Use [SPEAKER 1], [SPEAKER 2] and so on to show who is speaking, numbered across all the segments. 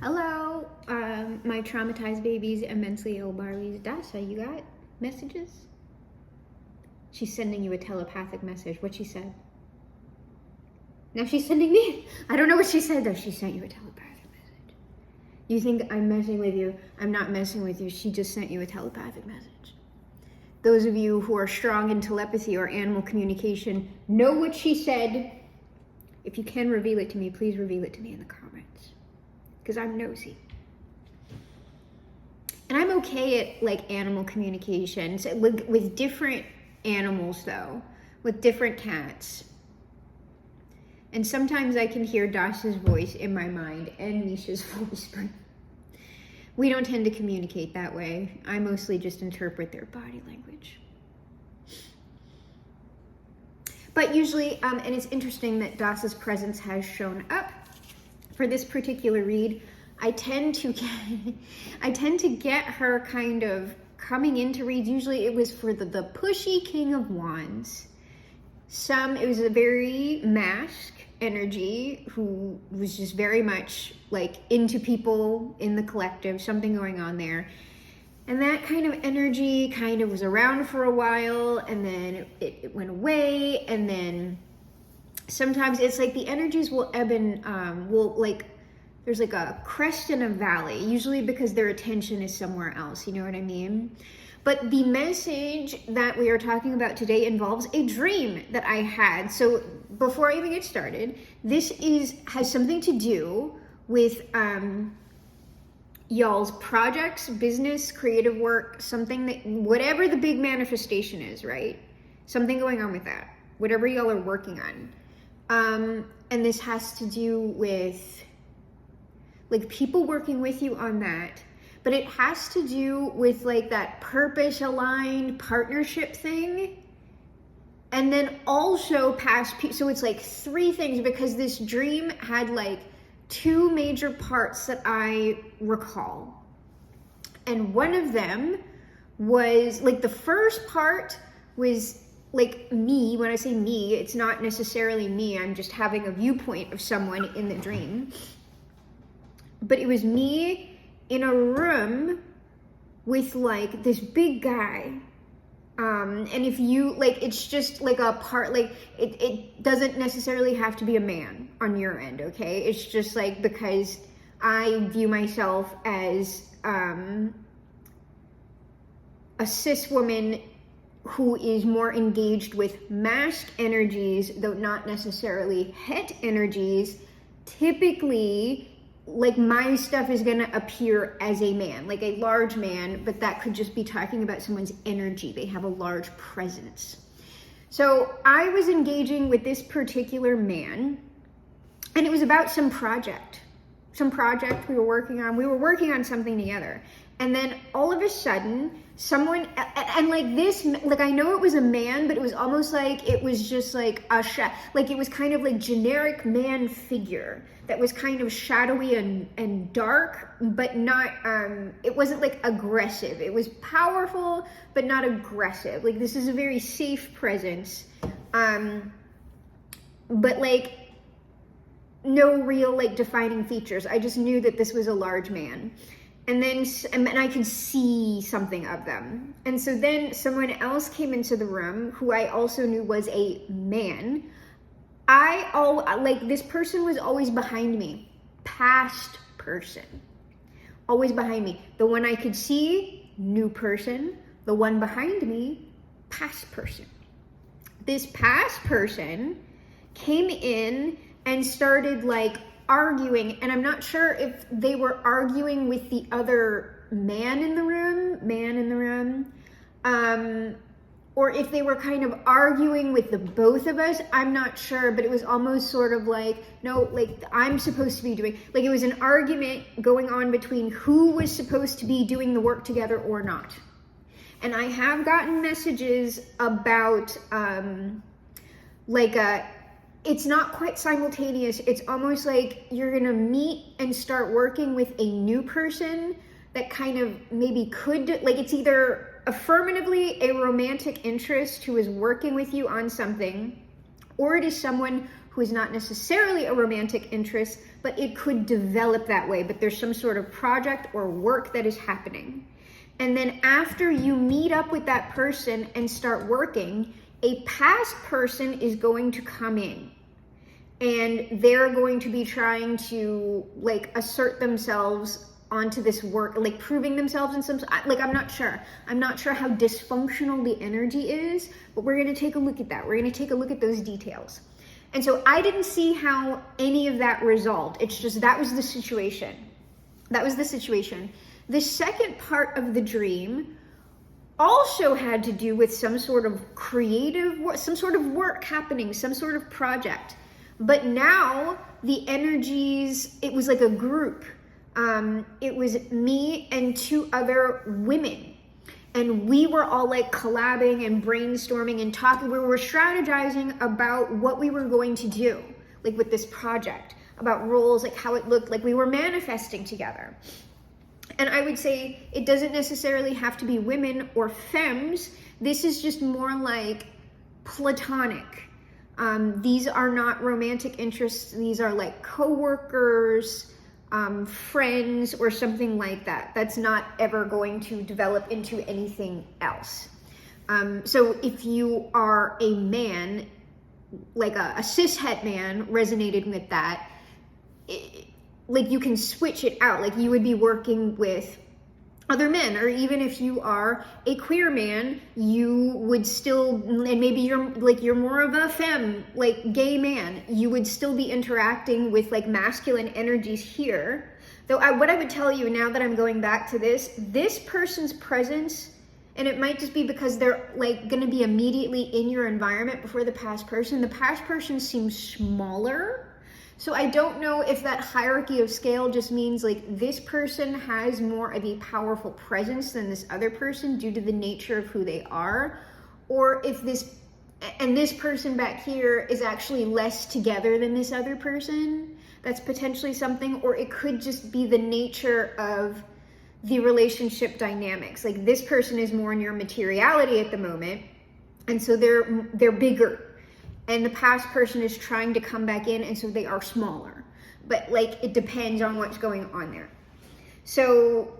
[SPEAKER 1] Hello, my traumatized babies and mentally ill Barbies. Dasha, you got messages? She's sending you a telepathic message. What she said? Now she's sending me. I don't know what she said though. She sent you a telepathic message. You think I'm messing with you? I'm not messing with you. She just sent you a telepathic message. Those of you who are strong in telepathy or animal communication know what she said. If you can reveal it to me, please reveal it to me in the comments. Because I'm nosy. And I'm okay at like animal communications with different animals though, with different cats. And sometimes I can hear Dasha's voice in my mind and Nisha's voice, but we don't tend to communicate that way. I mostly just interpret their body language. But usually, and it's interesting that Dasha's presence has shown up. For this particular read, I tend to get her kind of coming into reads. Usually it was for the pushy King of Wands. It was a very mask energy who was just very much like into people in the collective, something going on there. And that kind of energy kind of was around for a while, and then it went away, and then sometimes it's like the energies will ebb and there's like a crest and a valley, usually because their attention is somewhere else, you know what I mean? But the message that we are talking about today involves a dream that I had. So before I even get started, this has something to do with y'all's projects, business, creative work, something that, whatever the big manifestation is, right? Something going on with that, whatever y'all are working on. And this has to do with like people working with you on that, but it has to do with like that purpose aligned partnership thing. And then also past people. So it's like three things, because this dream had like two major parts that I recall. And one of them was like, the first part was like me. When I say me, it's not necessarily me. I'm just having a viewpoint of someone in the dream. But it was me in a room with like this big guy. And if you like, it's just like a part, like it doesn't necessarily have to be a man on your end, okay? It's just like, because I view myself as a cis woman who is more engaged with masked energies, though not necessarily het energies. Typically, like my stuff is gonna appear as a man, like a large man, but that could just be talking about someone's energy. They have a large presence. So I was engaging with this particular man, and it was about some project we were working on. We were working on something together. And then all of a sudden, someone, and like this, like I know it was a man, but it was almost like it was just like like it was kind of like generic man figure that was kind of shadowy and dark, but not, it wasn't like aggressive. It was powerful, but not aggressive. Like this is a very safe presence, but like no real like defining features. I just knew that this was a large man. And then I could see something of them. And so then someone else came into the room who I also knew was a man. This person was always behind me. Past person. Always behind me. The one I could see, new person. The one behind me, past person. This past person came in and started like arguing, and I'm not sure if they were arguing with the other man in the room, or if they were kind of arguing with the both of us. I'm not sure, but it was almost sort of like, no, like I'm supposed to be doing, like it was an argument going on between who was supposed to be doing the work together or not. And I have gotten messages about it's not quite simultaneous. It's almost like you're gonna meet and start working with a new person that kind of maybe could, like it's either affirmatively a romantic interest who is working with you on something, or it is someone who is not necessarily a romantic interest, but it could develop that way. But there's some sort of project or work that is happening. And then after you meet up with that person and start working, a past person is going to come in. And they're going to be trying to like assert themselves onto this work, like proving themselves in some, like I'm not sure how dysfunctional the energy is, but we're going to take a look at that. We're going to take a look at those details. And so I didn't see how any of that resolved. It's just that was the situation. The second part of the dream also had to do with some sort of creative work, some sort of work happening, some sort of project. But now the energies, it was like a group. It was me and 2 other women. And we were all like collabing and brainstorming and talking. We were strategizing about what we were going to do, like with this project, about roles, like how it looked, like we were manifesting together. And I would say it doesn't necessarily have to be women or femmes. This is just more like platonic. These are not romantic interests. These are like co-workers, friends, or something like that. That's not ever going to develop into anything else. So if you are a man, like a cishet man resonated with that, like you can switch it out. Like you would be working with other men, or even if you are a queer man, you would still, and maybe you're more of a femme, like gay man, you would still be interacting with like masculine energies here. Though what I would tell you now that I'm going back to this person's presence, and it might just be because they're like going to be immediately in your environment before the past person seems smaller. So I don't know if that hierarchy of scale just means like this person has more of a powerful presence than this other person due to the nature of who they are, or if this person back here is actually less together than this other person. That's potentially something, or it could just be the nature of the relationship dynamics. Like this person is more in your materiality at the moment, and so they're bigger. And the past person is trying to come back in, and so they are smaller. But like, it depends on what's going on there. So,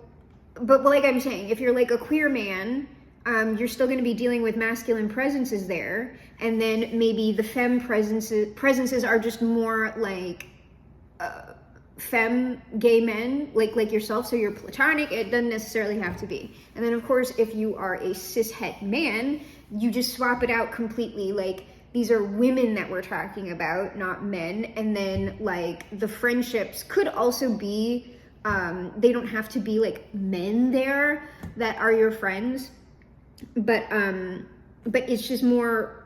[SPEAKER 1] but like I'm saying, if you're like a queer man, you're still going to be dealing with masculine presences there. And then maybe the femme presences are just more like femme gay men, like yourself. So you're platonic. It doesn't necessarily have to be. And then of course, if you are a cishet man, you just swap it out completely. Like, these are women that we're talking about, not men. And then like the friendships could also be, they don't have to be like men there that are your friends, but it's just more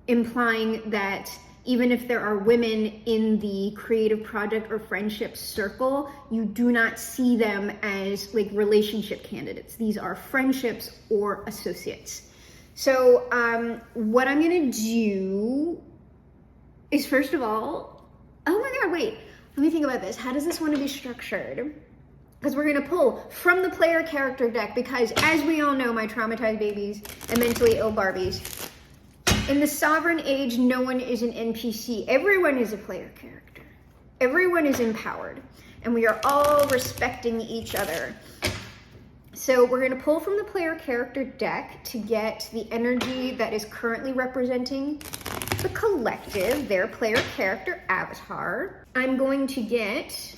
[SPEAKER 1] implying that even if there are women in the creative project or friendship circle, you do not see them as like relationship candidates. These are friendships or associates. So what I'm gonna do is, first of all, oh my God, wait, let me think about this. How does this want to be structured? Because we're gonna pull from the player character deck, because as we all know, my traumatized babies and mentally ill Barbies, in the sovereign age, no one is an NPC. Everyone is a player character. Everyone is empowered, and we are all respecting each other. So we're going to pull from the player character deck to get the energy that is currently representing the collective, their player character avatar. I'm going to get,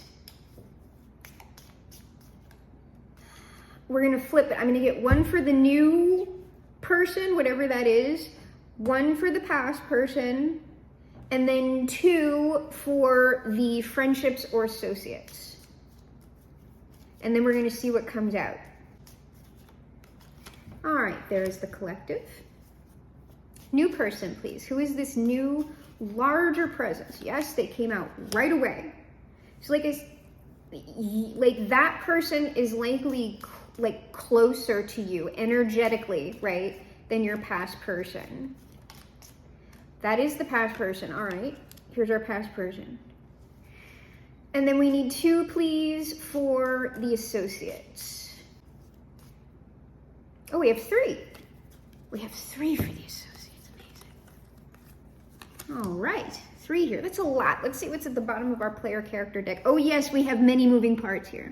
[SPEAKER 1] we're going to flip it. I'm going to get one for the new person, whatever that is, one for the past person, and then 2 for the friendships or associates. And then we're going to see what comes out. All right, there's the collective. New person, please. Who is this new, larger presence? Yes, they came out right away. So like that person is likely like closer to you energetically, right, than your past person. That is the past person. All right, here's our past person. And then we need 2, please, for the associates. Oh, we have 3. We have 3 for the associates. Amazing. All right, 3 here. That's a lot. Let's see what's at the bottom of our player character deck. Oh yes, we have many moving parts here.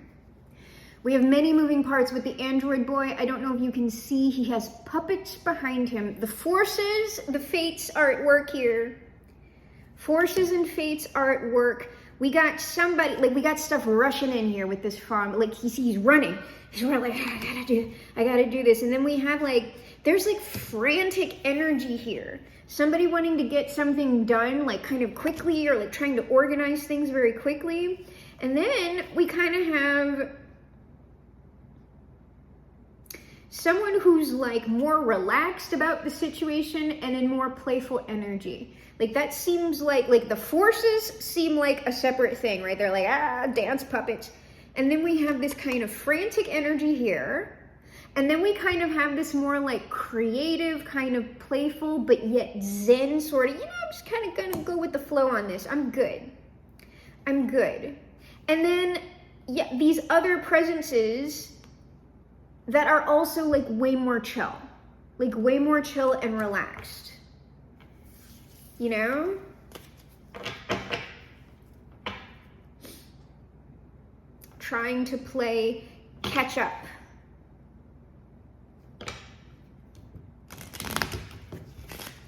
[SPEAKER 1] We have many moving parts with the android boy. I don't know if you can see, he has puppets behind him. The forces, the fates are at work here. Forces and fates are at work. We got somebody, like we got stuff rushing in here with this farm. Like he's running. He's running like, I gotta do this. And then we have like, there's like frantic energy here. Somebody wanting to get something done like kind of quickly, or like trying to organize things very quickly. And then we kind of have someone who's like more relaxed about the situation and in more playful energy. Like that seems like the forces seem like a separate thing, right? They're like, dance puppets. And then we have this kind of frantic energy here. And then we kind of have this more like creative, kind of playful, but yet zen sort of, I'm just kind of gonna go with the flow on this. I'm good. And then, yeah, these other presences that are also like way more chill and relaxed, trying to play catch up.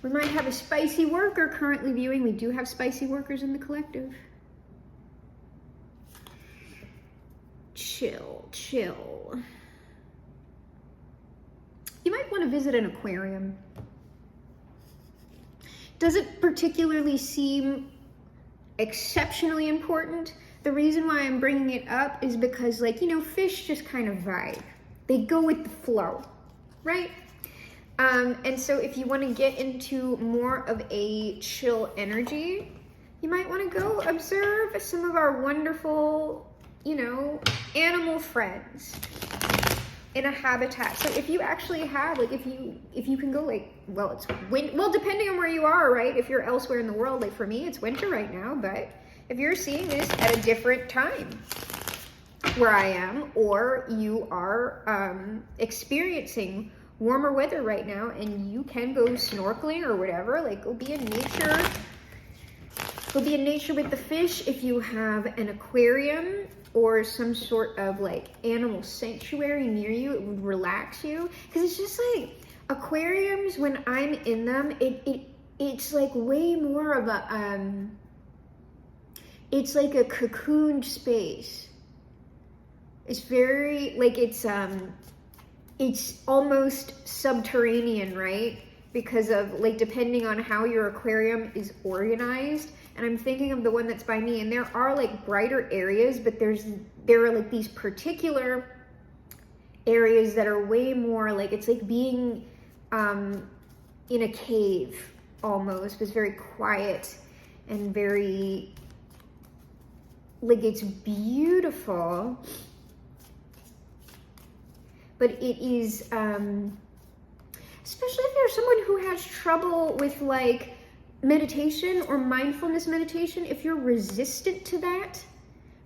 [SPEAKER 1] We might have a spicy worker currently viewing. We do have spicy workers in the collective. Chill. You might want to visit an aquarium. Doesn't particularly seem exceptionally important. The reason why I'm bringing it up is because, fish just kind of vibe. They go with the flow, right? And so if you want to get into more of a chill energy, you might want to go observe some of our wonderful, animal friends in a habitat. So if you actually have, if you can go depending on where you are, right? If you're elsewhere in the world, for me, it's winter right now, but if you're seeing this at a different time where I am, or you are experiencing warmer weather right now and you can go snorkeling or whatever, go be in nature. Go be in nature with the fish. If you have an aquarium or some sort of animal sanctuary near you, it would relax you. Because it's just aquariums, when I'm in them, it's way more of a, it's like a cocooned space. It's very, it's almost subterranean, right? Because of, depending on how your aquarium is organized. And I'm thinking of the one that's by me, and there are brighter areas, but there are these particular areas that are way more it's being in a cave almost. It's very quiet and very it's beautiful, but it is especially if you're someone who has trouble with meditation or mindfulness meditation, if you're resistant to that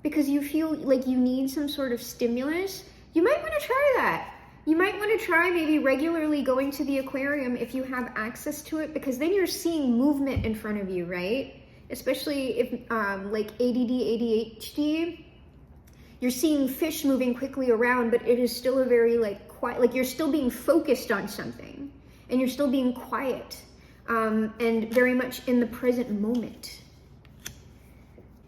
[SPEAKER 1] because you feel you need some sort of stimulus, you might want to try that. You might want to try maybe regularly going to the aquarium if you have access to it, because then you're seeing movement in front of you, right? Especially if ADD, ADHD, you're seeing fish moving quickly around, but it is still a very quiet, you're still being focused on something and you're still being quiet. And very much in the present moment.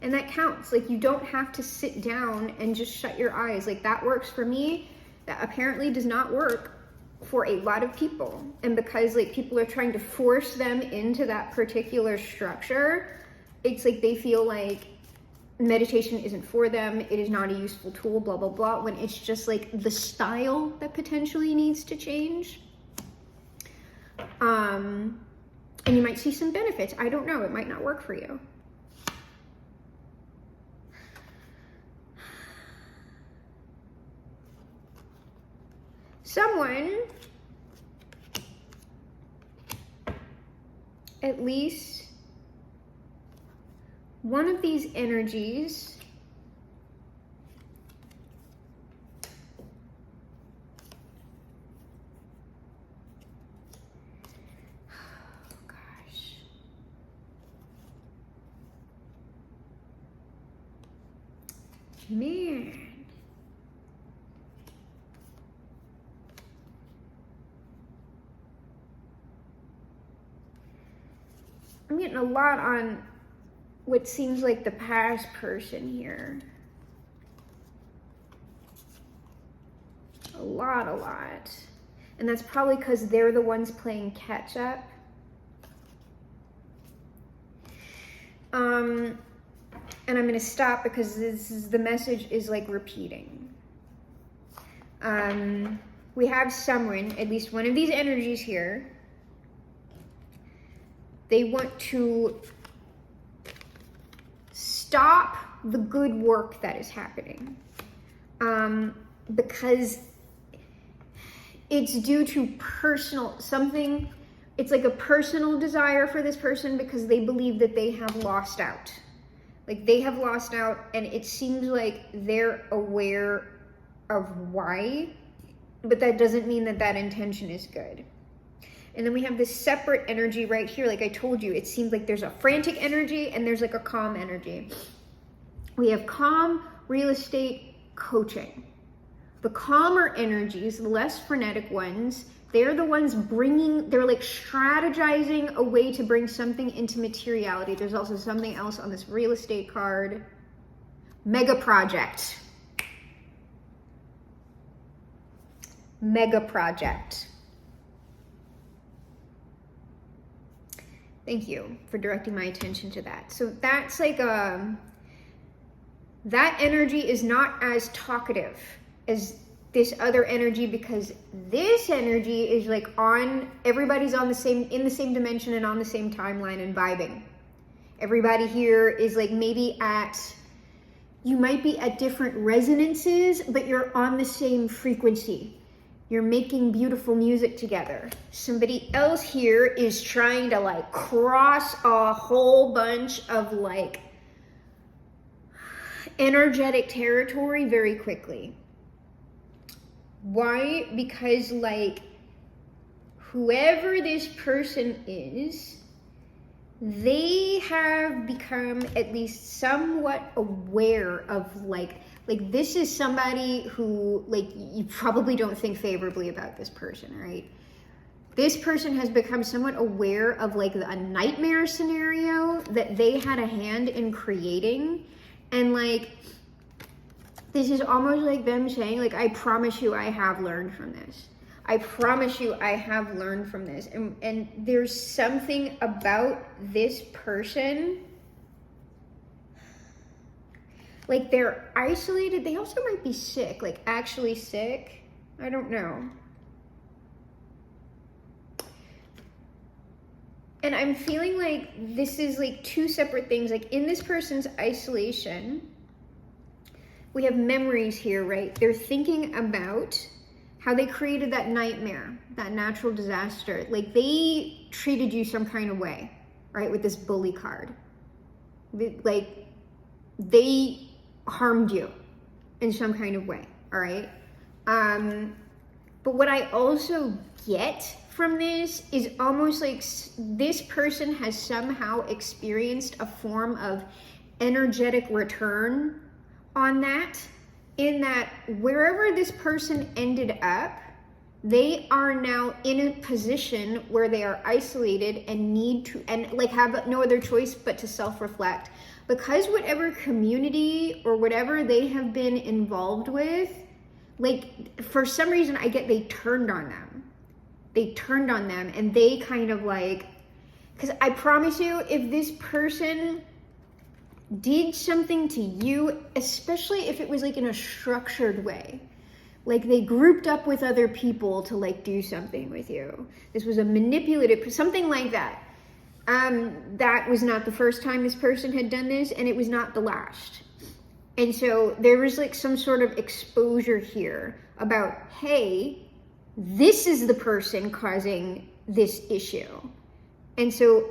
[SPEAKER 1] And that counts. You don't have to sit down and just shut your eyes. That works for me. That apparently does not work for a lot of people. And because people are trying to force them into that particular structure, it's they feel meditation isn't for them. It is not a useful tool, blah, blah, blah. When it's just the style that potentially needs to change. And you might see some benefits. I don't know. It might not work for you. Someone, at least one of these energies, Man. I'm getting a lot on what seems like the past person here. A lot. And that's probably because they're the ones playing catch up. And I'm going to stop because the message is like repeating. We have someone, at least one of these energies here, they want to stop the good work that is happening. Because it's due to something, it's like a personal desire for this person because they believe that they have lost out. Like they have lost out, and it seems like they're aware of why, but that doesn't mean that intention is good. And then we have this separate energy right here. Like I told you, it seems like there's a frantic energy and there's like a calm energy. We have calm, real estate, coaching. The calmer energies, the less frenetic ones, they're the ones they're like strategizing a way to bring something into materiality. There's also something else on this real estate card. Mega project. Mega project. Thank you for directing my attention to that. So that's like that energy is not as talkative as this other energy, because this energy is like everybody's in the same dimension and on the same timeline and vibing. Everybody here is like you might be at different resonances, but you're on the same frequency. You're making beautiful music together. Somebody else here is trying to like cross a whole bunch of like energetic territory very quickly. Why? Because like whoever this person is, they have become at least somewhat aware of like this is somebody who, like, you probably don't think favorably about this person, right? This person has become somewhat aware of like a nightmare scenario that they had a hand in creating. And like, this is almost like them saying, like, I promise you I have learned from this. I promise you I have learned from this. And there's something about this person, like they're isolated. They also might be sick, like actually sick. I don't know. And I'm feeling like this is like two separate things. Like in this person's isolation, we have memories here, right? They're thinking about how they created that nightmare, that natural disaster. Like they treated you some kind of way, right? With this bully card. Like they harmed you in some kind of way, all right? But what I also get from this is almost like this person has somehow experienced a form of energetic return on that, in that wherever this person ended up, they are now in a position where they are isolated and need to, and like have no other choice but to self-reflect. Because whatever community or whatever they have been involved with, like for some reason I get they turned on them. They turned on them and they kind of like, because I promise you, if this person did something to you, especially if it was like in a structured way, like they grouped up with other people to like do something with you. This was a manipulative, something like that. That was not the first time this person had done this, and it was not the last. And so there was like some sort of exposure here about, hey, this is the person causing this issue. And so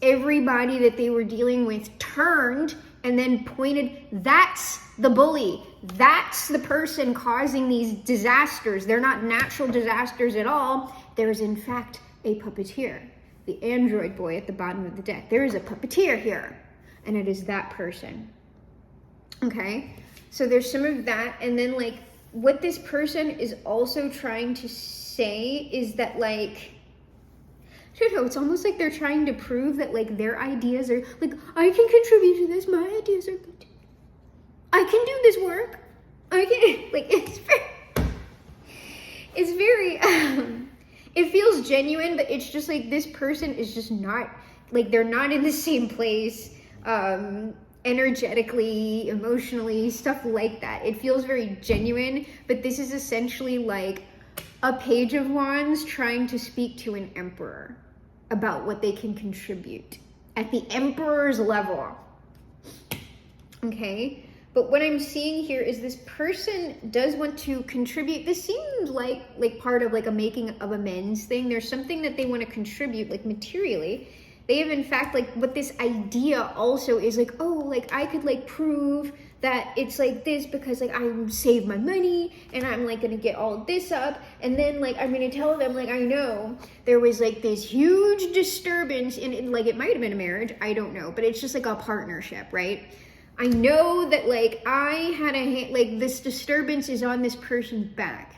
[SPEAKER 1] everybody that they were dealing with turned and then pointed, that's the bully. That's the person causing these disasters. They're not natural disasters at all. There is in fact a puppeteer. The android boy at the bottom of the deck. There is a puppeteer here, and it is that person. Okay, So there's some of that. And then like what this person is also trying to say is that like, I don't know, it's almost like they're trying to prove that like their ideas are like, I can contribute to this, my ideas are good. I can do this work. I can, like, it's very, it feels genuine, but it's just like this person is just not, like they're not in the same place, energetically, emotionally, stuff like that. It feels very genuine, but this is essentially like a page of wands trying to speak to an emperor about what they can contribute at the emperor's level. Okay, but what I'm seeing here is this person does want to contribute. This seems like part of like a making of amends thing. There's something that they want to contribute, like materially. They have in fact like what this idea also is like, oh, like I could like prove that it's like this because like I save my money and I'm like gonna get all this up, and then like I'm gonna tell them like I know there was like this huge disturbance in like it might have been a marriage, I don't know, but it's just like a partnership, right? I know that like I had like this disturbance is on this person's back.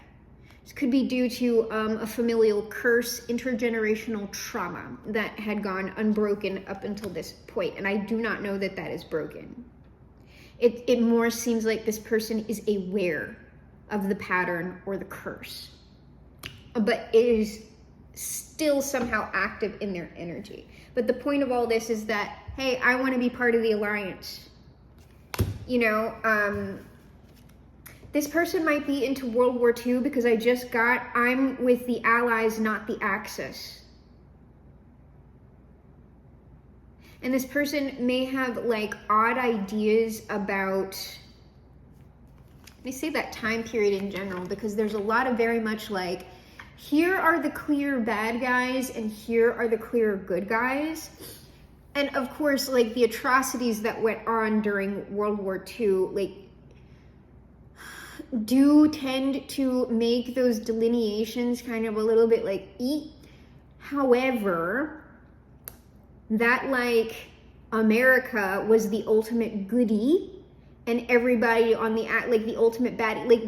[SPEAKER 1] This could be due to a familial curse, intergenerational trauma that had gone unbroken up until this point, and I do not know that that is broken. It more seems like this person is aware of the pattern or the curse, but it is still somehow active in their energy. But the point of all this is that, hey, I want to be part of the alliance. You know, this person might be into World War II because I'm with the Allies, not the Axis. And this person may have like odd ideas about, let me say that time period in general, because there's a lot of very much like, here are the clear bad guys and here are the clear good guys. And of course, like the atrocities that went on during World War II, like do tend to make those delineations kind of a little bit like eat. However, that like America was the ultimate goodie and everybody on the like the ultimate bad, like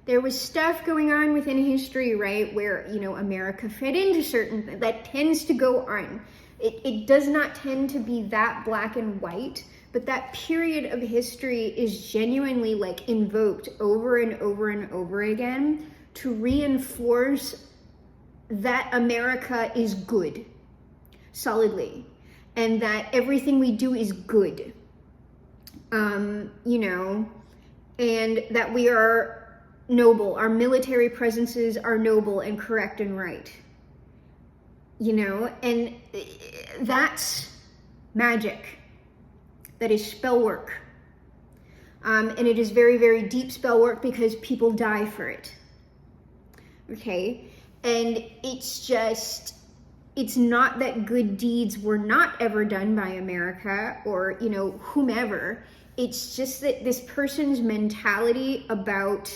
[SPEAKER 1] there was stuff going on within history, right, where, you know, America fit into certain, that tends to go on. It does not tend to be that black and white, but that period of history is genuinely like invoked over and over and over again to reinforce that America is good, solidly, and that everything we do is good, you know, and that we are noble. Our military presences are noble and correct and right. You know, and that's magic. That is spell work. And it is very, very deep spell work because people die for it. Okay? And it's just, it's not that good deeds were not ever done by America or, you know, whomever. It's just that this person's mentality about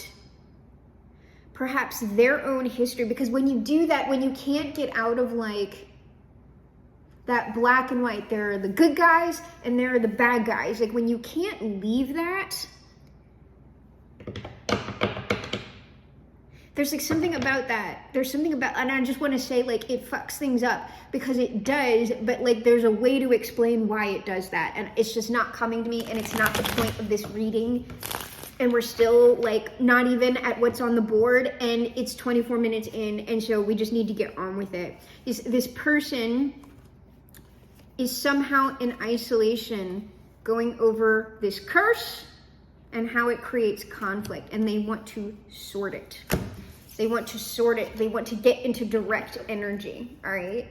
[SPEAKER 1] perhaps their own history, because when you do that, when you can't get out of like that black and white, there are the good guys and there are the bad guys, like when you can't leave that, there's like something about that, there's something about, and I just want to say like it fucks things up because it does, but like there's a way to explain why it does that, and it's just not coming to me, and it's not the point of this reading. And we're still like not even at what's on the board, and it's 24 minutes in, and so we just need to get on with it. This person is somehow in isolation going over this curse and how it creates conflict, and they want to sort it. They want to sort it. They want to get into direct energy, all right?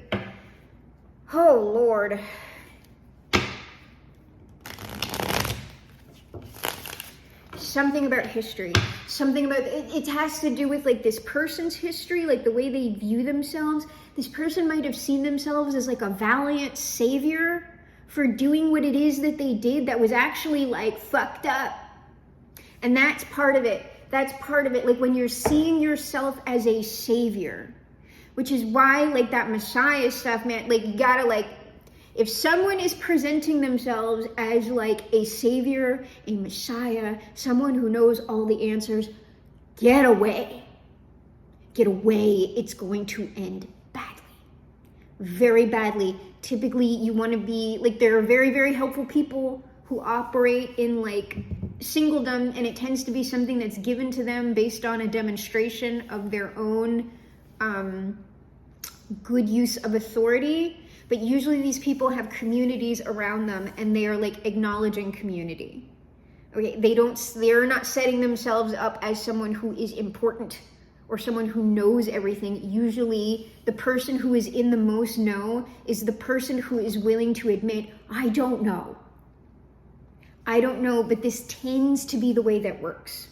[SPEAKER 1] Oh, Lord. Something about history, something about, it has to do with like this person's history, like the way they view themselves. This person might have seen themselves as like a valiant savior for doing what it is that they did that was actually like fucked up. And that's part of it. That's part of it. Like when you're seeing yourself as a savior, which is why like that Messiah stuff, man, like you gotta like, If someone is presenting themselves as like a savior, a messiah, someone who knows all the answers, get away. Get away. It's going to end badly. Very badly. Typically, you want to be, like, there are very, very helpful people who operate in, like, singledom, and it tends to be something that's given to them based on a demonstration of their own good use of authority. But usually these people have communities around them, and they are, like, acknowledging community. Okay, they're not setting themselves up as someone who is important or someone who knows everything. Usually the person who is in the most know is the person who is willing to admit, I don't know. I don't know, but this tends to be the way that works.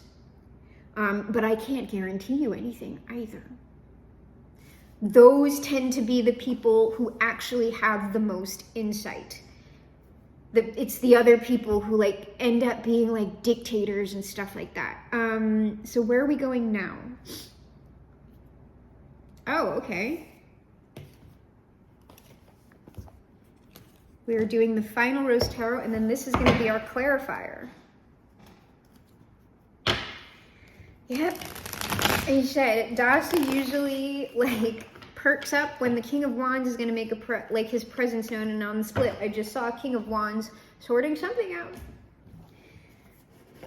[SPEAKER 1] But I can't guarantee you anything either. Those tend to be the people who actually have the most insight. It's the other people who like end up being like dictators and stuff like that. So where are we going now? Oh, okay. We are doing the final Rose Tarot, and then this is going to be our clarifier. Yep. And you said, Dasa usually like perks up when the King of Wands is going to make his presence known, and on the split, I just saw King of Wands sorting something out.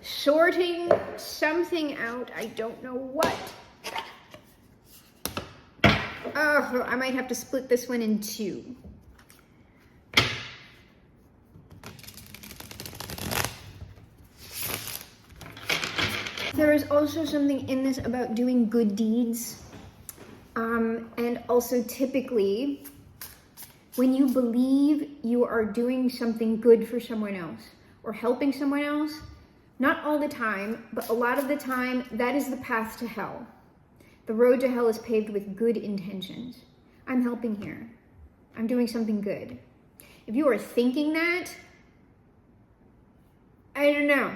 [SPEAKER 1] Sorting something out. I don't know what. Oh, I might have to split this one in two. There is also something in this about doing good deeds. And also typically, when you believe you are doing something good for someone else or helping someone else, not all the time, but a lot of the time, that is the path to hell. The road to hell is paved with good intentions. I'm helping here. I'm doing something good. If you are thinking that, I don't know.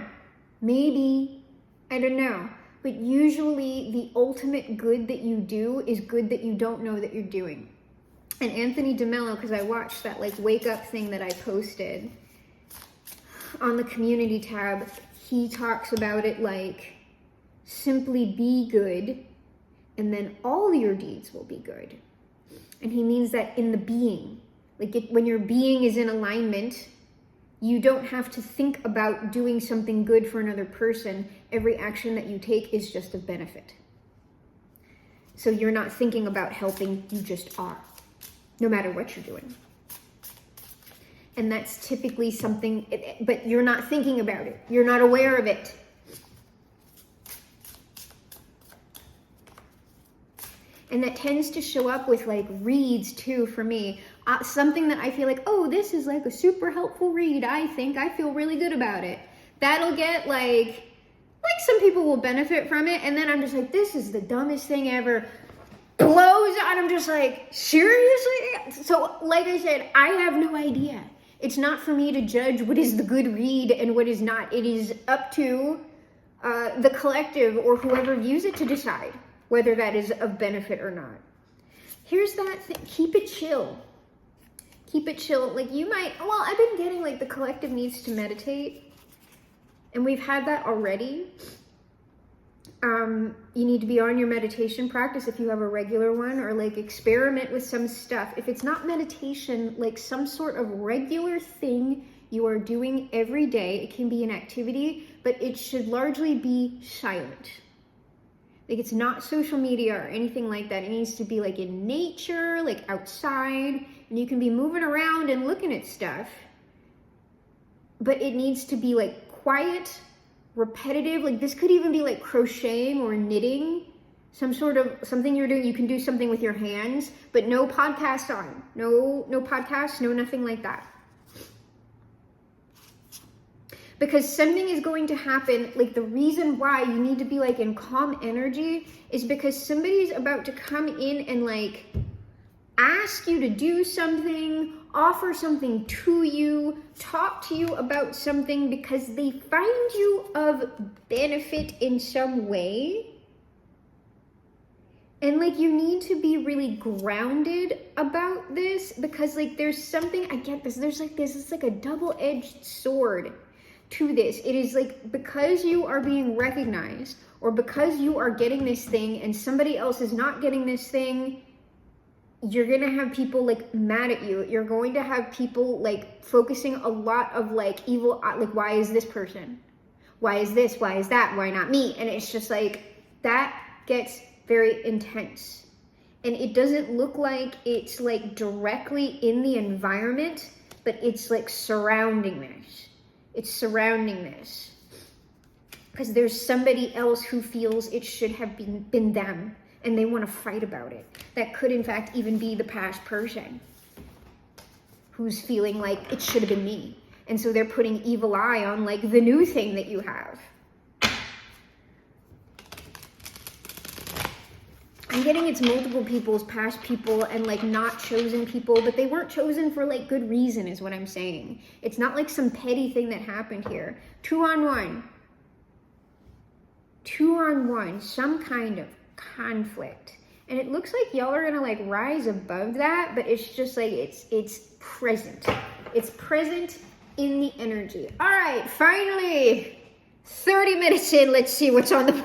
[SPEAKER 1] Maybe, I don't know. But usually the ultimate good that you do is good that you don't know that you're doing. And Anthony DeMello, because I watched that like wake up thing that I posted on the community tab, he talks about it like simply be good and then all your deeds will be good. And he means that in the being, like when your being is in alignment, you don't have to think about doing something good for another person. Every action that you take is just of benefit. So you're not thinking about helping, you just are, no matter what you're doing. And that's typically something, but you're not thinking about it. You're not aware of it. And that tends to show up with like reads too for me. Something that I feel like, oh, this is like a super helpful read. I feel really good about it. That'll get like some people will benefit from it. And then I'm just like, this is the dumbest thing ever. Blows on. I'm just like, seriously? So like I said, I have no idea. It's not for me to judge what is the good read and what is not. It is up to the collective or whoever views it to decide whether that is of benefit or not. Here's that thing. Keep it chill. Keep it chill. Like you might, well, I've been getting like the collective needs to meditate. And we've had that already. You need to be on your meditation practice if you have a regular one, or like experiment with some stuff. If it's not meditation, like some sort of regular thing you are doing every day, it can be an activity, but it should largely be silent. Like it's not social media or anything like that. It needs to be like in nature, like outside, and you can be moving around and looking at stuff, but it needs to be like quiet, repetitive. Like this could even be like crocheting or knitting, some sort of something you're doing. You can do something with your hands, but no podcast on, no podcasts, no nothing like that. Because something is going to happen, like the reason why you need to be like in calm energy is because somebody's about to come in and like ask you to do something, offer something to you, talk to you about something because they find you of benefit in some way. And like, you need to be really grounded about this, because like, there's something, I get this, there's like this, it's like a double-edged sword to this. It is like, because you are being recognized, or because you are getting this thing and somebody else is not getting this thing, you're gonna have people like mad at you. You're going to have people like focusing a lot of like evil, like, why is this person? Why is this? Why is that? Why not me? And it's just like, that gets very intense. And it doesn't look like it's like directly in the environment, but it's like surrounding this. It's surrounding this. Because there's somebody else who feels it should have been them, and they want to fight about it. That could in fact even be the past person who's feeling like it should have been me. And so they're putting evil eye on like the new thing that you have. I'm getting it's multiple people's past people and like not chosen people, but they weren't chosen for like good reason is what I'm saying. It's not like some petty thing that happened here. 2-on-1. 2-on-1, some kind of conflict. And it looks like y'all are gonna like rise above that, but it's just like, it's present. It's present in the energy. All right, finally, 30 minutes in, let's see what's on the...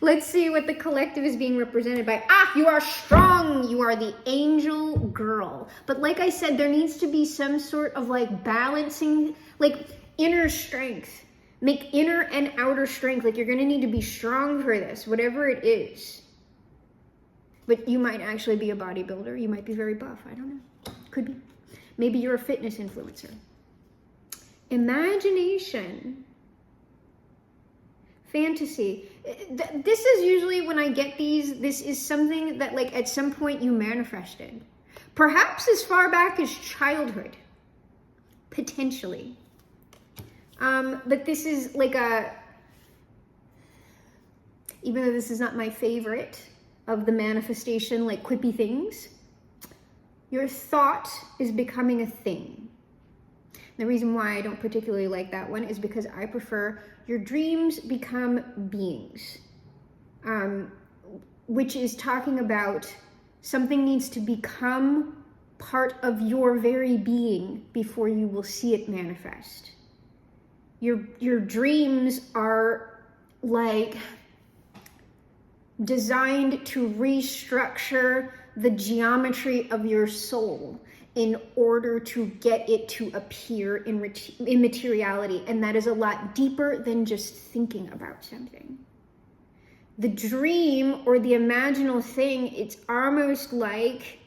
[SPEAKER 1] Let's see what the collective is being represented by. You are strong. You are the angel girl. But like I said, there needs to be some sort of like balancing, like inner strength. Make inner and outer strength. Like, you're going to need to be strong for this, whatever it is. But you might actually be a bodybuilder. You might be very buff. I don't know. Could be. Maybe you're a fitness influencer. Imagination. Fantasy. This is usually when I get these, this is something that like at some point you manifested. Perhaps as far back as childhood. Potentially. But this is like even though this is not my favorite of the manifestation, like quippy things, your thought is becoming a thing. The reason why I don't particularly like that one is because I prefer your dreams become beings, which is talking about something needs to become part of your very being before you will see it manifest. Your dreams are like designed to restructure the geometry of your soul in order to get it to appear in materiality. And that is a lot deeper than just thinking about something. The dream or the imaginal thing, it's almost like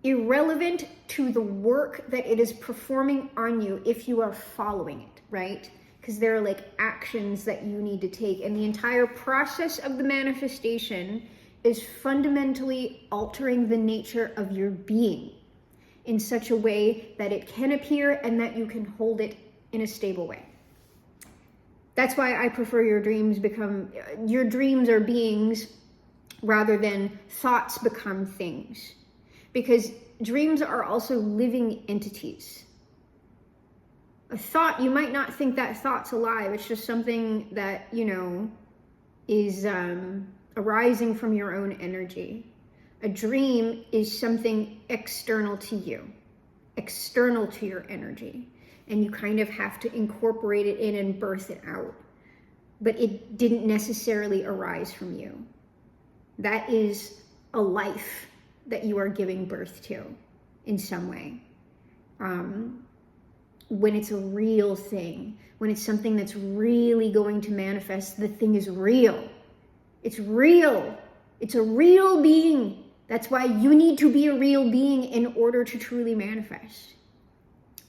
[SPEAKER 1] irrelevant to the work that it is performing on you if you are following it, right? Because there are like actions that you need to take, and the entire process of the manifestation is fundamentally altering the nature of your being in such a way that it can appear and that you can hold it in a stable way. That's why I prefer your dreams are beings rather than thoughts become things. Because dreams are also living entities. A thought, you might not think that thought's alive. It's just something that, is arising from your own energy. A dream is something external to you, external to your energy. And you kind of have to incorporate it in and birth it out. But it didn't necessarily arise from you. That is a life that you are giving birth to in some way. When it's a real thing, when it's something that's really going to manifest, the thing is real. It's real. It's a real being. That's why you need to be a real being in order to truly manifest.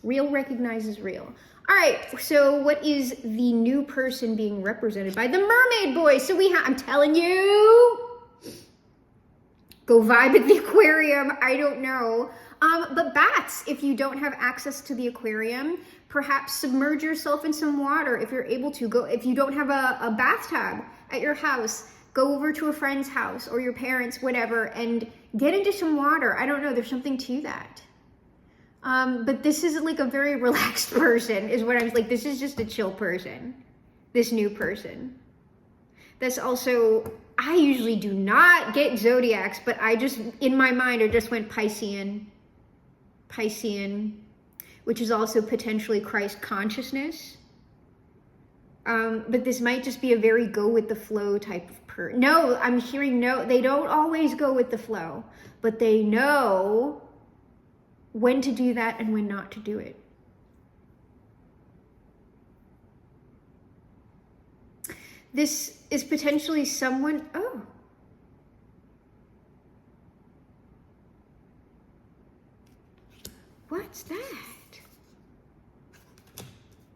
[SPEAKER 1] Real recognizes real. All right, so what is the new person being represented by? The mermaid boy. So I'm telling you, go vibe at the aquarium. I don't know. But bats, if you don't have access to the aquarium, perhaps submerge yourself in some water if you're able to. Go. If you don't have a bathtub at your house, go over to a friend's house or your parents, whatever, and get into some water. I don't know, there's something to that. But this is like a very relaxed person is what I'm like. This is just a chill person, this new person. That's also I usually do not get zodiacs, but I just, in my mind, I just went Piscean, which is also potentially Christ consciousness. But this might just be a very go with the flow type of person. No, I'm hearing no, they don't always go with the flow, but they know when to do that and when not to do it. This is potentially someone, oh. What's that?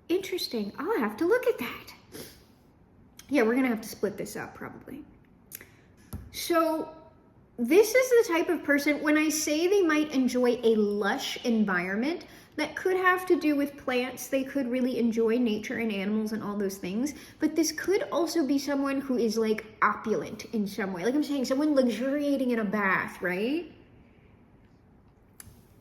[SPEAKER 1] Interesting. I'll have to look at that. Yeah, we're gonna have to split this up probably. So this is the type of person, when I say they might enjoy a lush environment, that could have to do with plants. They could really enjoy nature and animals and all those things. But this could also be someone who is like opulent in some way. Like I'm saying, someone luxuriating in a bath, right?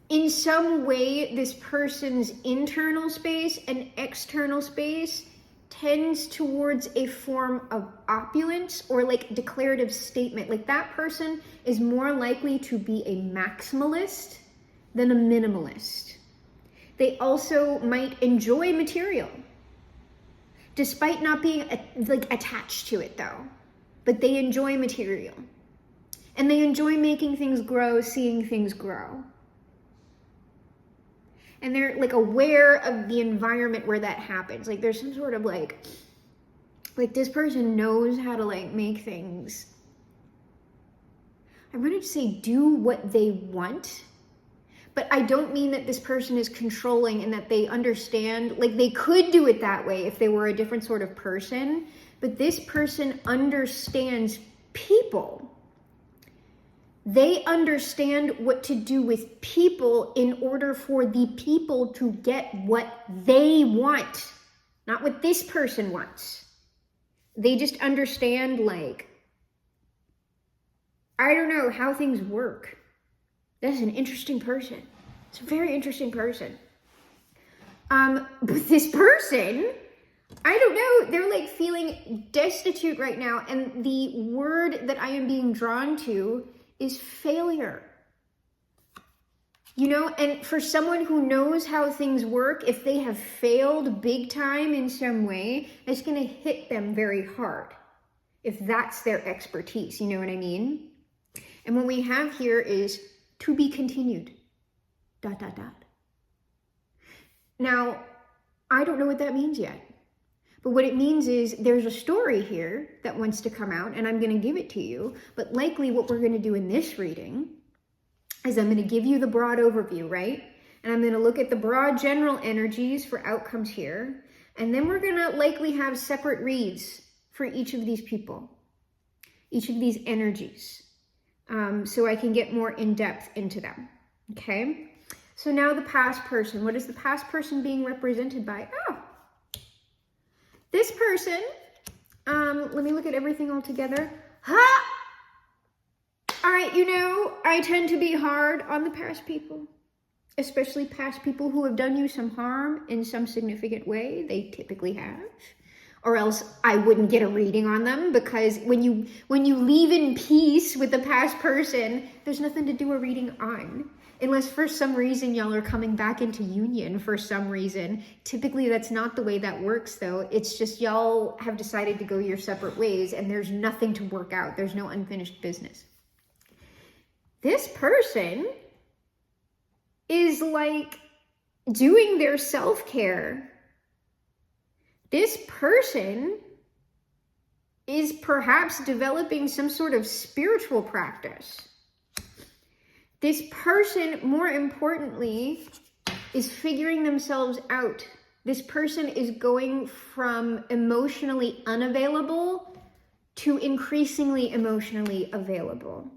[SPEAKER 1] In some way, this person's internal space and external space tends towards a form of opulence or like declarative statement. Like that person is more likely to be a maximalist than a minimalist. They also might enjoy material, despite not being like attached to it though. But they enjoy material. And they enjoy making things grow, seeing things grow. And they're like aware of the environment where that happens. Like there's some sort of like this person knows how to like make things. I'm going to say do what they want. But I don't mean that this person is controlling and that they understand, like they could do it that way if they were a different sort of person, but this person understands people. They understand what to do with people in order for the people to get what they want, not what this person wants. They just understand, like, I don't know how things work. That's an interesting person. It's a very interesting person. But this person, I don't know, they're like feeling destitute right now. And the word that I am being drawn to is failure. You know, and for someone who knows how things work, if they have failed big time in some way, it's going to hit them very hard. If that's their expertise, you know what I mean? And what we have here is to be continued, ... Now, I don't know what that means yet. But what it means is there's a story here that wants to come out, and I'm going to give it to you. But likely what we're going to do in this reading is I'm going to give you the broad overview, right? And I'm going to look at the broad general energies for outcomes here. And then we're going to likely have separate reads for each of these people, each of these energies. So I can get more in depth into them, okay? So now the past person. What is the past person being represented by? Oh, this person, let me look at everything all together. Ha! All right, you know, I tend to be hard on the past people, especially past people who have done you some harm in some significant way. They typically have. Or else I wouldn't get a reading on them, because when you leave in peace with the past person, there's nothing to do a reading on. Unless for some reason y'all are coming back into union for some reason. Typically that's not the way that works though. It's just y'all have decided to go your separate ways and there's nothing to work out. There's no unfinished business. This person is like doing their self-care. This person is perhaps developing some sort of spiritual practice. This person, more importantly, is figuring themselves out. This person is going from emotionally unavailable to increasingly emotionally available.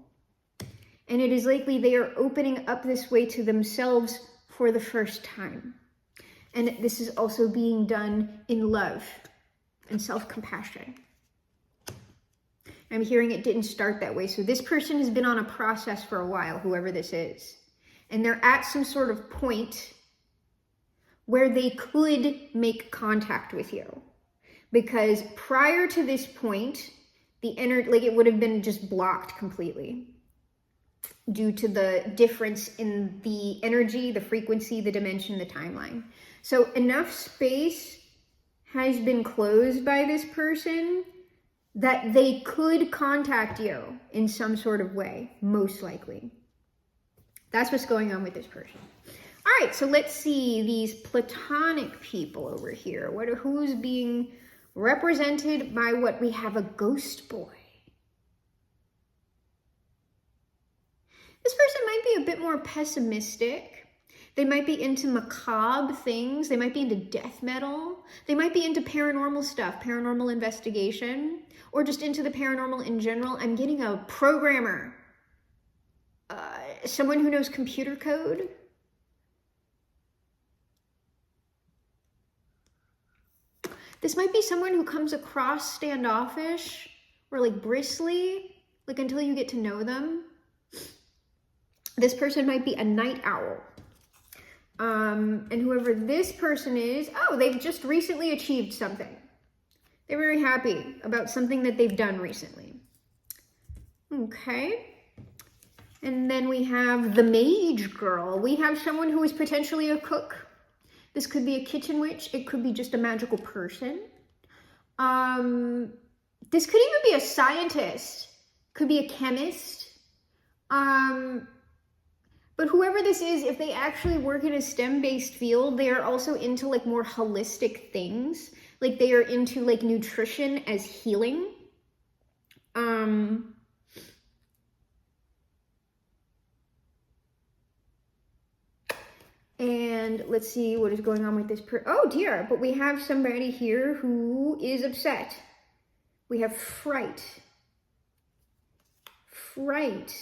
[SPEAKER 1] And it is likely they are opening up this way to themselves for the first time. And this is also being done in love and self-compassion. I'm hearing it didn't start that way. So this person has been on a process for a while, whoever this is. And they're at some sort of point where they could make contact with you. Because prior to this point, The energy, like it would have been just blocked completely due to the difference in the energy, the frequency, the dimension, the timeline. So enough space has been closed by this person that they could contact you in some sort of way, most likely. That's what's going on with this person. All right, so let's see these platonic people over here. Who's being represented by what we have? A ghost boy. This person might be a bit more pessimistic. They might be into macabre things. They might be into death metal. They might be into paranormal stuff, paranormal investigation, or just into the paranormal in general. I'm getting a programmer, someone who knows computer code. This might be someone who comes across standoffish or like bristly, like until you get to know them. This person might be a night owl. And whoever this person is, oh, they've just recently achieved something. They're very happy about something that they've done recently. Okay. And then we have the mage girl. We have someone who is potentially a cook. This could be a kitchen witch. It could be just a magical person. This could even be a scientist. Could be a chemist. But whoever this is, if they actually work in a STEM-based field, they are also into like more holistic things. Like they are into like nutrition as healing. And let's see what is going on with this oh dear, but we have somebody here who is upset. We have fright. Fright.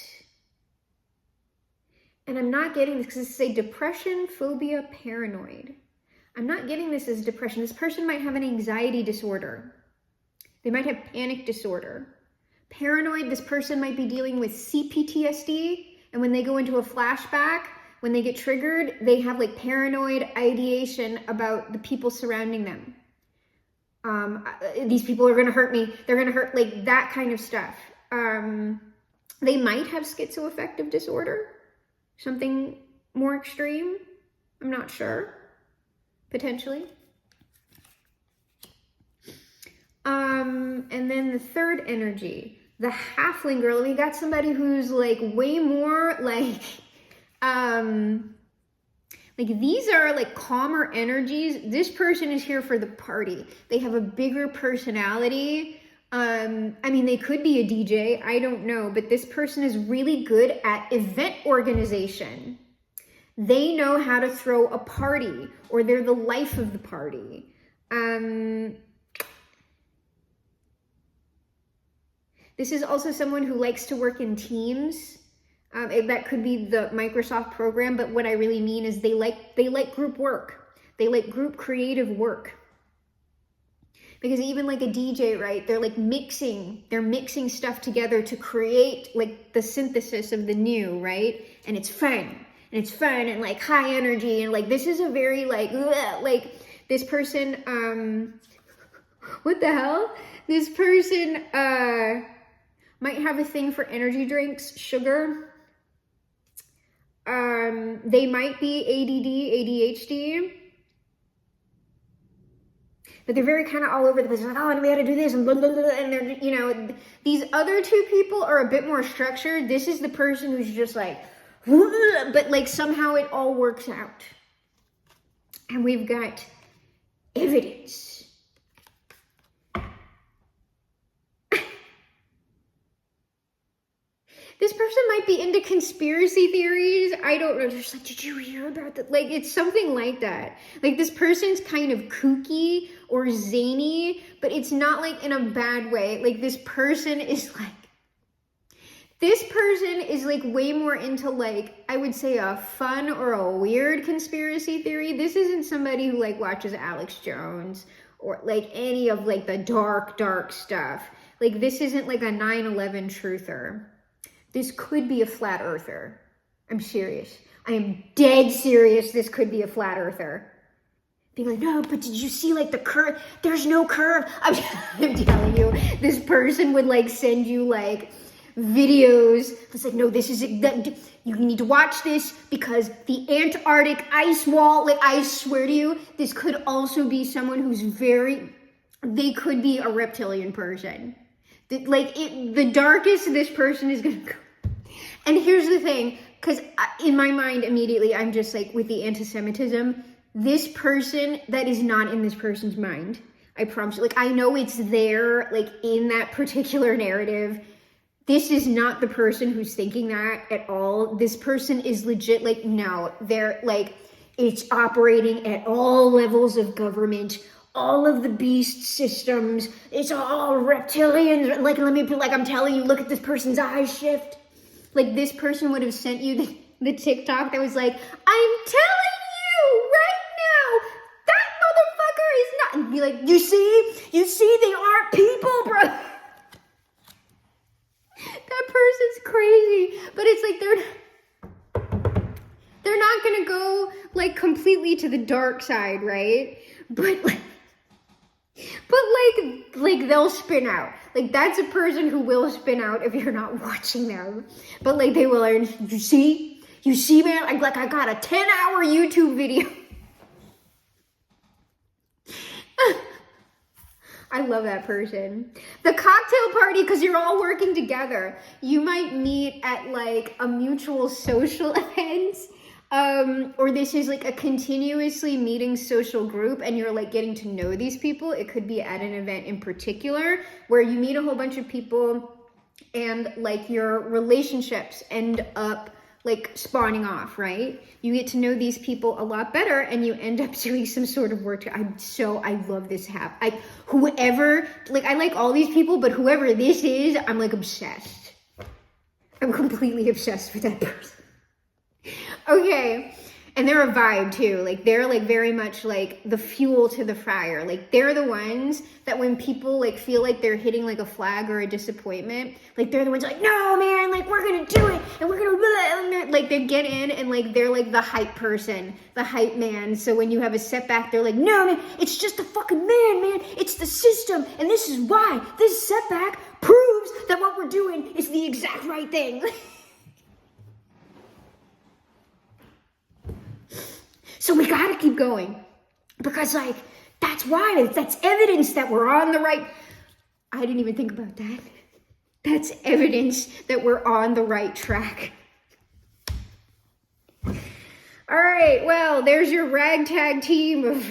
[SPEAKER 1] And I'm not getting this because this is a depression, phobia, paranoid. I'm not getting this as depression. This person might have an anxiety disorder. They might have panic disorder. Paranoid, this person might be dealing with CPTSD. And when they go into a flashback, when they get triggered, they have like paranoid ideation about the people surrounding them. These people are going to hurt me. They're going to hurt, like that kind of stuff. They might have schizoaffective disorder. Something more extreme. I'm not sure. Potentially. And then the third energy, the halfling girl. We got somebody who's like way more like these are like calmer energies. This person is here for the party. They have a bigger personality. I mean, they could be a DJ. I don't know. But this person is really good at event organization. They know how to throw a party, or they're the life of the party. This is also someone who likes to work in teams. That could be the Microsoft program, but what I really mean is they like group work. They like group creative work. Because even like a DJ, right, they're mixing stuff together to create like the synthesis of the new, right? And it's fun and like high energy, and like this is a very like this person, what the hell? This person might have a thing for energy drinks, sugar. They might be ADD, ADHD. But they're very kind of all over the place. Like, oh, and we got to do this, and blah, blah, blah. And they're, you know, these other two people are a bit more structured. This is the person who's just like, but like somehow it all works out. And we've got evidence. This person might be into conspiracy theories. I don't know. Just like, did you hear about that? Like, it's something like that. Like, this person's kind of kooky or zany, but it's not like in a bad way. Like, this person is like way more into like, I would say a fun or a weird conspiracy theory. This isn't somebody who like watches Alex Jones or like any of like the dark stuff. Like, this isn't like a 9/11 truther. This could be a flat earther. I'm serious. I am dead serious. This could be a flat earther. Being like, no, but did you see like the curve? There's no curve. I'm telling you, this person would like send you like videos. It's like, no, this is that you need to watch this because the Antarctic ice wall. Like, I swear to you, this could also be someone who's they could be a reptilian person. Like, the darkest this person is gonna go. And here's the thing, because in my mind immediately, I'm just like, with the anti-Semitism, this person, that is not in this person's mind. I promise you. Like, I know it's there, like, in that particular narrative. This is not the person who's thinking that at all. This person is legit, like, no, they're, like, it's operating at all levels of government, all of the beast systems. It's all reptilians. Like, let me be like, I'm telling you, look at this person's eyes shift. Like, this person would have sent you the TikTok that was like, I'm telling you right now, that motherfucker is not, and be like, you see, they aren't people, bro. That person's crazy, but it's like, they're not gonna go, like, completely to the dark side, right? But they'll spin out. Like, that's a person who will spin out if you're not watching them. But like, they will learn, you see, man, I got a 10-hour YouTube video. I love that person. The cocktail party, because you're all working together. You might meet at like a mutual social event. Or this is like a continuously meeting social group and you're like getting to know these people. It could be at an event in particular where you meet a whole bunch of people and like your relationships end up like spawning off, right? You get to know these people a lot better and you end up doing some sort of work. I love this whoever, like, I like all these people, but whoever this is, I'm like obsessed. I'm completely obsessed with that person. Okay, and they're a vibe too. Like, they're like very much like the fuel to the fire. Like, they're the ones that when people like feel like they're hitting like a flag or a disappointment, like they're the ones like, no man, like we're gonna do it and we're gonna blah. Like, they get in and like they're like the hype person, the hype man. So when you have a setback, they're like, no man, it's just the fucking man, it's the system, and this is why this setback proves that what we're doing is the exact right thing. So we gotta keep going because like, that's why, that's evidence that we're on the right. I didn't even think about that. That's evidence that we're on the right track. All right, well, there's your ragtag team of,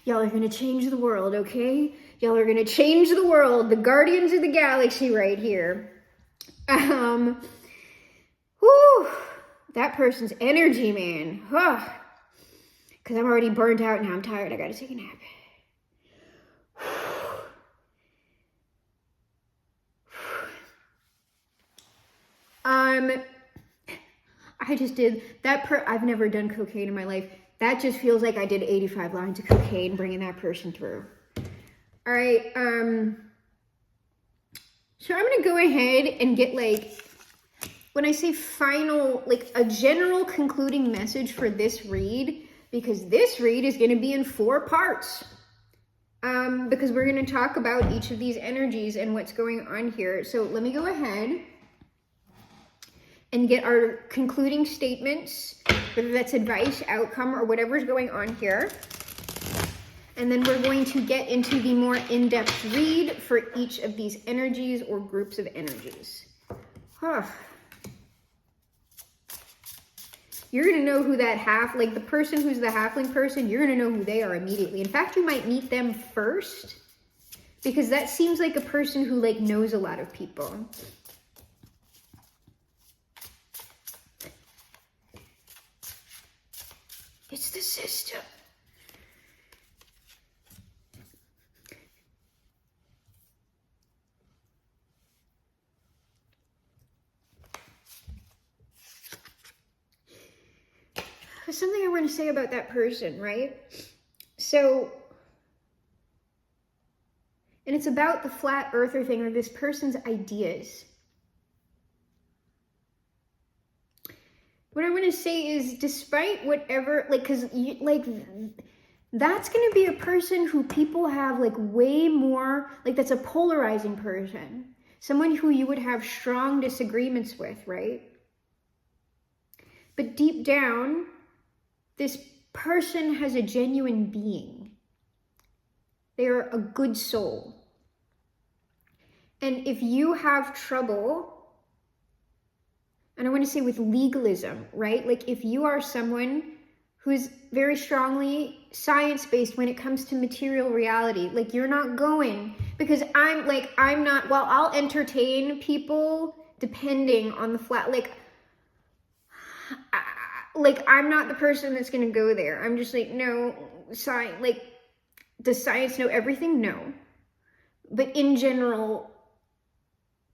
[SPEAKER 1] y'all are gonna change the world, okay? Y'all are gonna change the world. The Guardians of the Galaxy right here. Whew. That person's energy, man. Because I'm already burnt out now. I'm tired. I gotta take a nap. I just did that. I've never done cocaine in my life. That just feels like I did 85 lines of cocaine bringing that person through. All right. So I'm gonna go ahead and get like, when I say final, like a general concluding message for this read, because this read is going to be in 4 parts, because we're going to talk about each of these energies and what's going on here. So let me go ahead and get our concluding statements, whether that's advice, outcome, or whatever's going on here. And then we're going to get into the more in-depth read for each of these energies or groups of energies. You're going to know who that like the person who's the halfling person, you're going to know who they are immediately. In fact, you might meet them first because that seems like a person who like knows a lot of people. It's the system. Something I want to say about that person, right? So, and it's about the flat earther thing or this person's ideas. what I want to say is, despite whatever, like, because like that's going to be a person who people have like way more, like, that's a polarizing person, someone who you would have strong disagreements with, right? But deep down, this person has a genuine being. They're a good soul. And if you have trouble, and I want to say with legalism, right? Like, if you are someone who's very strongly science-based when it comes to material reality, like, you're not going, because I'm not, well, I'll entertain people depending on the flat, like, I'm not the person that's going to go there. I'm just like, no, science, like, does science know everything? No. But in general,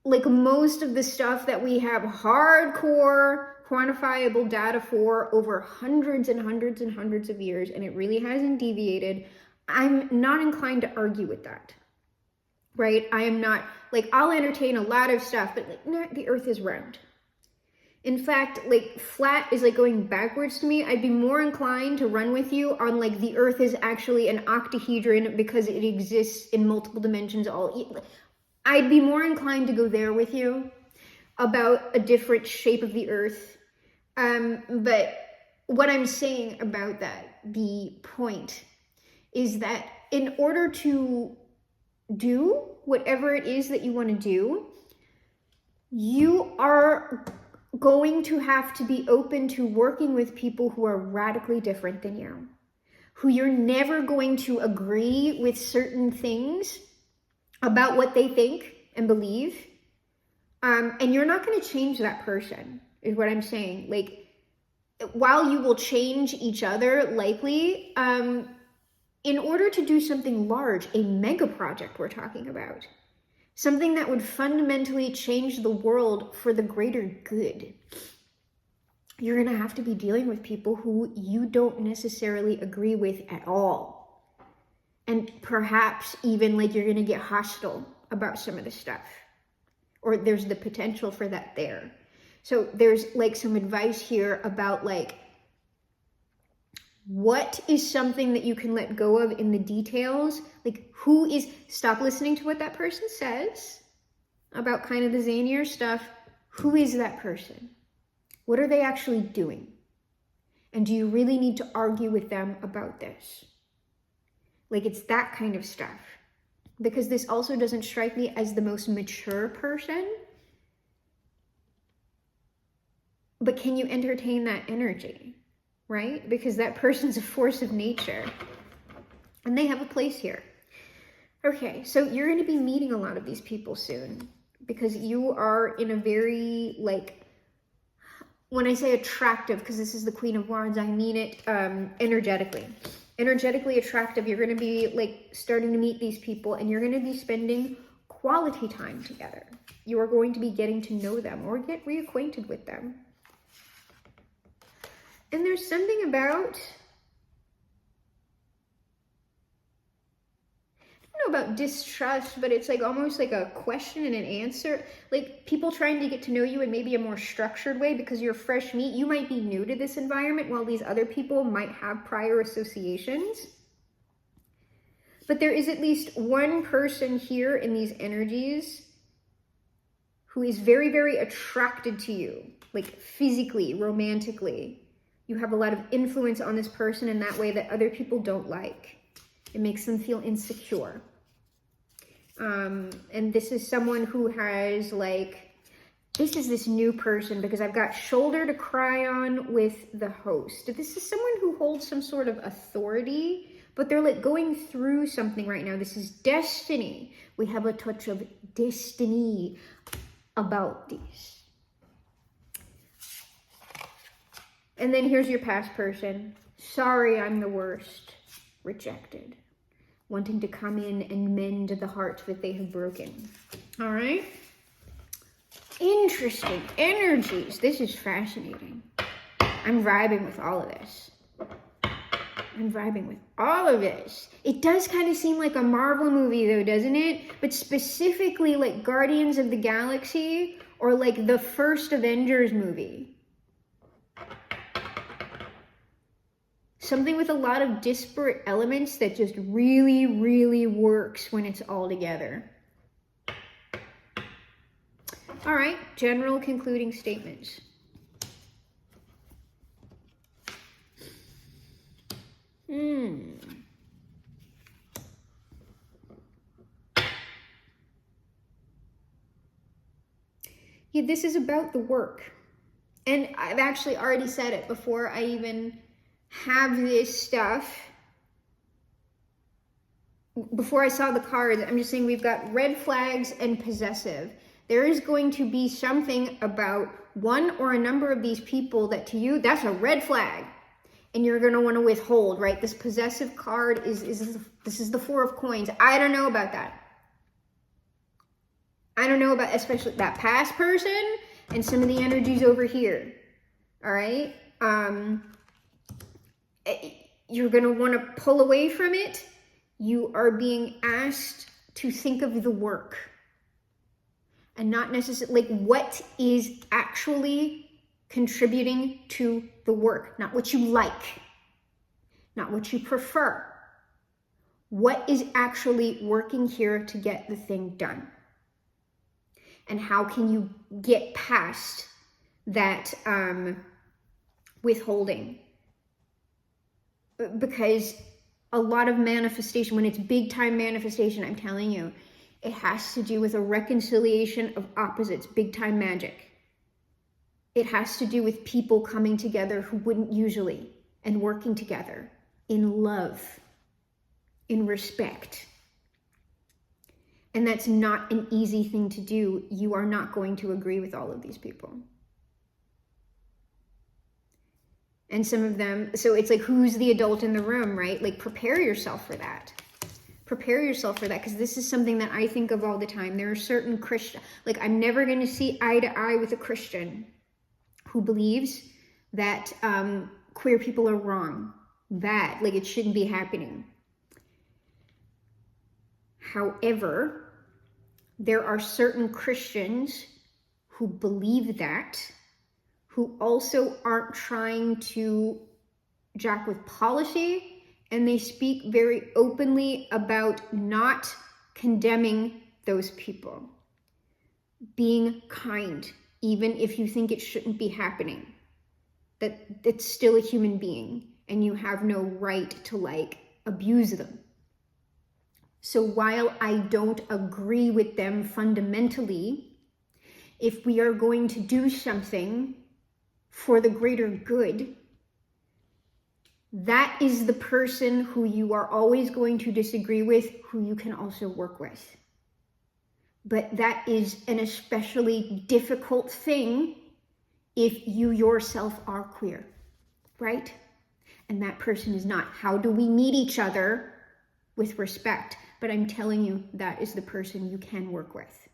[SPEAKER 1] like, most of the stuff that we have hardcore quantifiable data for over hundreds and hundreds and hundreds of years, and it really hasn't deviated, I'm not inclined to argue with that, right? I am not, like, I'll entertain a lot of stuff, but like, no, the earth is round. In fact, like, flat is like going backwards to me. I'd be more inclined to run with you on, like, the earth is actually an octahedron because it exists in multiple dimensions. I'd be more inclined to go there with you about a different shape of the earth. But what I'm saying about that, the point, is that in order to do whatever it is that you want to do, you are going to have to be open to working with people who are radically different than you, who you're never going to agree with certain things about what they think and believe. And you're not going to change that person, is what I'm saying. Like, while you will change each other, likely, in order to do something large, a mega project we're talking about, something that would fundamentally change the world for the greater good, you're going to have to be dealing with people who you don't necessarily agree with at all. And perhaps even, like, you're going to get hostile about some of the stuff. Or there's the potential for that there. So there's, like, some advice here about, like, what is something that you can let go of in the details? Like, stop listening to what that person says about kind of the zanier stuff. Who is that person? What are they actually doing? And do you really need to argue with them about this? Like, it's that kind of stuff. Because this also doesn't strike me as the most mature person. But can you entertain that energy, right? Because that person's a force of nature. And they have a place here. Okay, so you're going to be meeting a lot of these people soon. Because you are in a very, like, when I say attractive, because this is the Queen of Wands, I mean it energetically. Energetically attractive. You're going to be, like, starting to meet these people, and you're going to be spending quality time together. You are going to be getting to know them or get reacquainted with them. And there's something about, I don't know about distrust, but it's like almost like a question and an answer. Like, people trying to get to know you in maybe a more structured way because you're fresh meat. You might be new to this environment while these other people might have prior associations. But there is at least one person here in these energies who is very, very attracted to you, like physically, romantically. You have a lot of influence on this person in that way that other people don't like. It makes them feel insecure. And this is someone who has, like, this is this new person, because I've got shoulder to cry on with the host. This is someone who holds some sort of authority, but they're, like, going through something right now. This is destiny. We have a touch of destiny about this. And then here's your past person. Sorry, I'm the worst. Rejected. Wanting to come in and mend the heart that they have broken. All right? Interesting energies. This is fascinating. I'm vibing with all of this. I'm vibing with all of this. It does kind of seem like a Marvel movie, though, doesn't it? But specifically like Guardians of the Galaxy or like the first Avengers movie. something with a lot of disparate elements that just really, really works when it's all together. All right, general concluding statements. Yeah, this is about the work. And I've actually already said it before I even have this stuff. Before I saw the cards, I'm just saying we've got red flags and possessive. There is going to be something about one or a number of these people that to you, that's a red flag. And you're going to want to withhold, right? This possessive card this is the Four of Coins. I don't know about that. I don't know about especially that past person and some of the energies over here. All right? You're going to want to pull away from it. You are being asked to think of the work and not necessarily like what is actually contributing to the work, not what you like, not what you prefer. What is actually working here to get the thing done? And how can you get past that withholding? Because a lot of manifestation, when it's big time manifestation, I'm telling you, it has to do with a reconciliation of opposites, big time magic. It has to do with people coming together who wouldn't usually and working together in love, in respect. And that's not an easy thing to do. You are not going to agree with all of these people. And some of them, so it's like, who's the adult in the room, right? Like, prepare yourself for that. Prepare yourself for that, because this is something that I think of all the time. There are certain Christian, like, I'm never going to see eye to eye with a Christian who believes that queer people are wrong, that, like, it shouldn't be happening. However, there are certain Christians who believe that, who also aren't trying to jack with policy, and they speak very openly about not condemning those people, being kind, even if you think it shouldn't be happening, that it's still a human being and you have no right to like abuse them. So while I don't agree with them fundamentally, if we are going to do something for the greater good, that is the person who you are always going to disagree with, who you can also work with. But that is an especially difficult thing if you yourself are queer, right? And that person is not. How do we meet each other with respect? But I'm telling you, that is the person you can work with.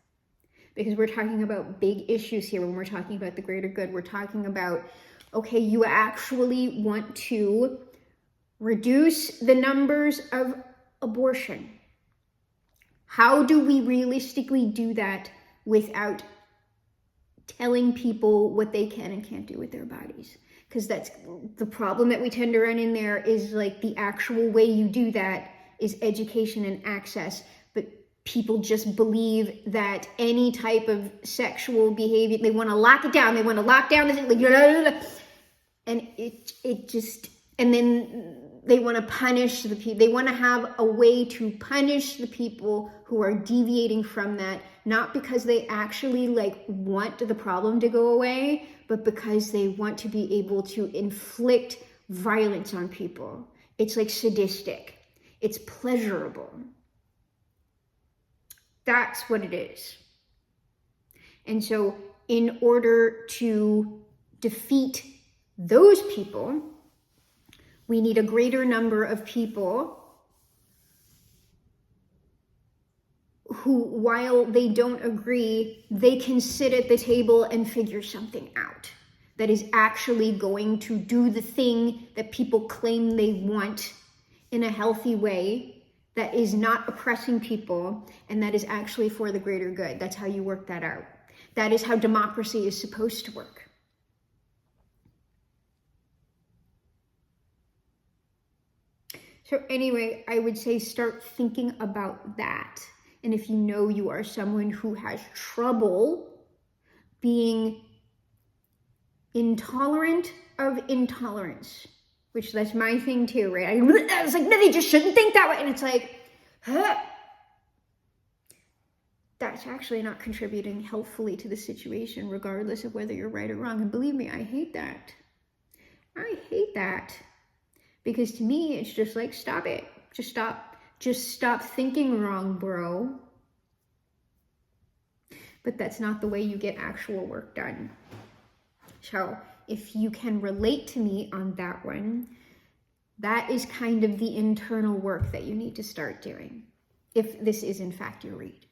[SPEAKER 1] Because we're talking about big issues here. When we're talking about the greater good, we're talking about, okay, you actually want to reduce the numbers of abortion. How do we realistically do that without telling people what they can and can't do with their bodies? Because that's the problem that we tend to run in there, is like the actual way you do that is education and access. But people just believe that any type of sexual behavior, they want to lock it down. They want to lock down this, like, and it just, and then they want to punish the people. They want to have a way to punish the people who are deviating from that, not because they actually like want the problem to go away, but because they want to be able to inflict violence on people. It's like sadistic. It's pleasurable. That's what it is. And so in order to defeat those people, we need a greater number of people who, while they don't agree, they can sit at the table and figure something out that is actually going to do the thing that people claim they want in a healthy way, that is not oppressing people, and that is actually for the greater good. That's how you work that out. That is how democracy is supposed to work. So anyway, I would say start thinking about that. And if you know you are someone who has trouble being intolerant of intolerance, which that's my thing too, right? I was like, no, they just shouldn't think that way. And it's like, huh. That's actually not contributing helpfully to the situation, regardless of whether you're right or wrong. And believe me, I hate that. I hate that. Because to me, it's just like, stop it. Just stop thinking wrong, bro. But that's not the way you get actual work done. So if you can relate to me on that one, that is kind of the internal work that you need to start doing, if this is in fact your read.